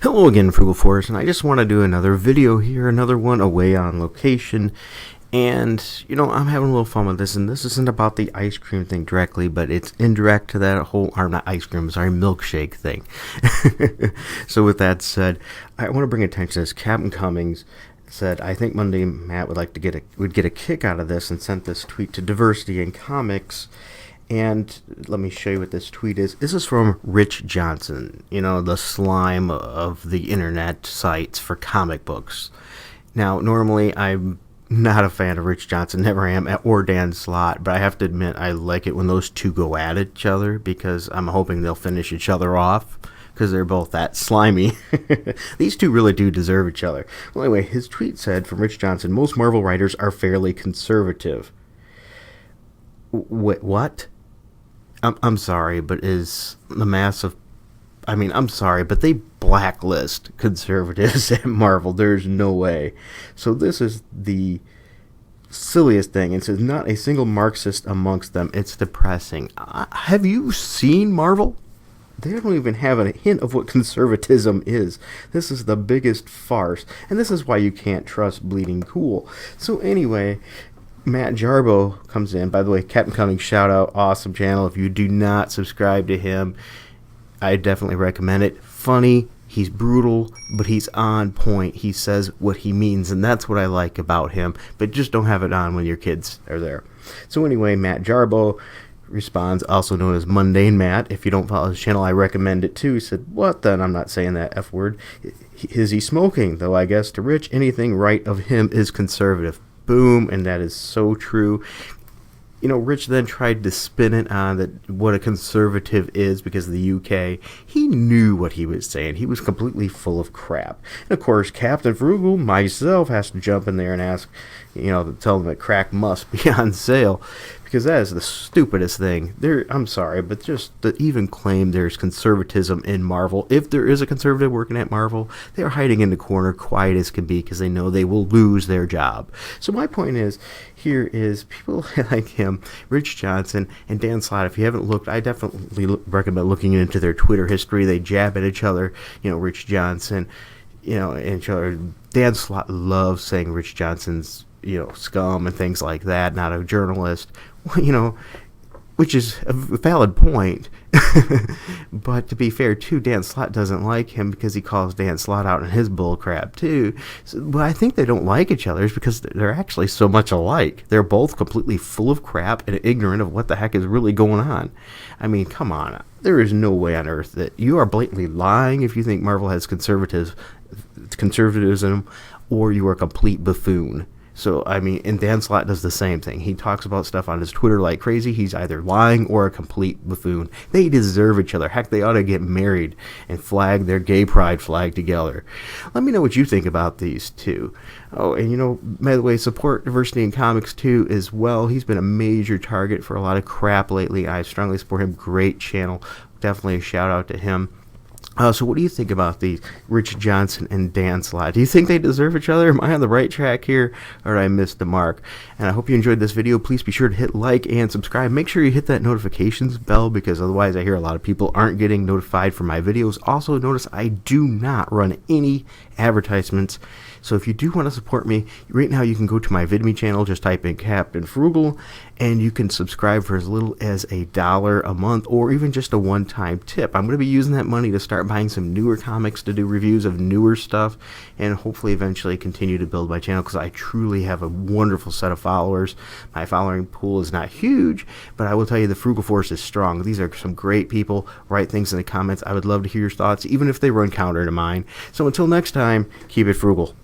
Hello again, Frugal Force, and I just want to do another video here, another one away on location. And, I'm having a little fun with this, and this isn't about the ice cream thing directly, but it's indirect to that whole, or not ice cream, sorry, milkshake thing. So with that said, I want to bring attention to this. Captain Cummings said, I think Monday Matt would get a kick out of this, and sent this tweet to Diversity in Comics. And let me show you what this tweet is. This is from Rich Johnston, the slime of the internet sites for comic books. Now, normally I'm not a fan of Rich Johnston, never am, or Dan Slott, but I have to admit I like it when those two go at each other because I'm hoping they'll finish each other off because they're both that slimy. These two really do deserve each other. Well, anyway, his tweet said from Rich Johnston, most Marvel writers are fairly conservative. What? I'm sorry, but is the mass of... I'm sorry, but they blacklist conservatives at Marvel. There's no way. So this is the silliest thing. It says, not a single Marxist amongst them. It's depressing. Have you seen Marvel? They don't even have a hint of what conservatism is. This is the biggest farce. And this is why you can't trust Bleeding Cool. So anyway... Matt Jarboe comes in. By the way, Captain Cummings, shout out, awesome channel. If you do not subscribe to him, I definitely recommend it. Funny, he's brutal, but he's on point. He says what he means, and that's what I like about him. But just don't have it on when your kids are there. So anyway, Matt Jarboe responds, also known as Mundane Matt. If you don't follow his channel, I recommend it too. He said, what then? I'm not saying that F word. Is he smoking? Though I guess to Rich, anything right of him is conservative. Boom, and that is so true. Rich then tried to spin it on that what a conservative is because of the UK. He knew what he was saying. He was completely full of crap. And of course, Captain Frugal, myself, has to jump in there and ask, tell them that crack must be on sale. Because that is the stupidest thing. I'm sorry, but just to even claim there's conservatism in Marvel, if there is a conservative working at Marvel, they are hiding in the corner, quiet as can be, because they know they will lose their job. So my point is, here is people like him, Rich Johnston, and Dan Slott. If you haven't looked, I definitely recommend looking into their Twitter history. They jab at each other, Rich Johnston, and each other. Dan Slott loves saying Rich Johnston's scum and things like that, not a journalist, which is a valid point. But to be fair, too, Dan Slott doesn't like him because he calls Dan Slott out in his bullcrap, too. But I think they don't like each other is because they're actually so much alike. They're both completely full of crap and ignorant of what the heck is really going on. Come on. There is no way on earth that you are blatantly lying if you think Marvel has conservatism, or you are a complete buffoon. So, and Dan Slott does the same thing. He talks about stuff on his Twitter like crazy. He's either lying or a complete buffoon. They deserve each other. Heck, they ought to get married and flag their gay pride flag together. Let me know what you think about these two. Oh, and by the way, support Diversity in Comics too as well. He's been a major target for a lot of crap lately. I strongly support him. Great channel. Definitely a shout out to him. So what do you think about the Rich Johnston and Dan Slott? Do you think they deserve each other? Am I on the right track here, or did I miss the mark? And I hope you enjoyed this video. Please be sure to hit like and subscribe. Make sure you hit that notifications bell because otherwise I hear a lot of people aren't getting notified for my videos. Also, notice I do not run any advertisements. So if you do want to support me, right now you can go to my VidMe channel, just type in Captain Frugal, and you can subscribe for as little as $1 a month or even just a one-time tip. I'm going to be using that money to start buying some newer comics to do reviews of newer stuff and hopefully eventually continue to build my channel because I truly have a wonderful set of followers. My following pool is not huge, but I will tell you the Frugal Force is strong. These are some great people. Write things in the comments. I would love to hear your thoughts, even if they run counter to mine. So until next time, keep it frugal.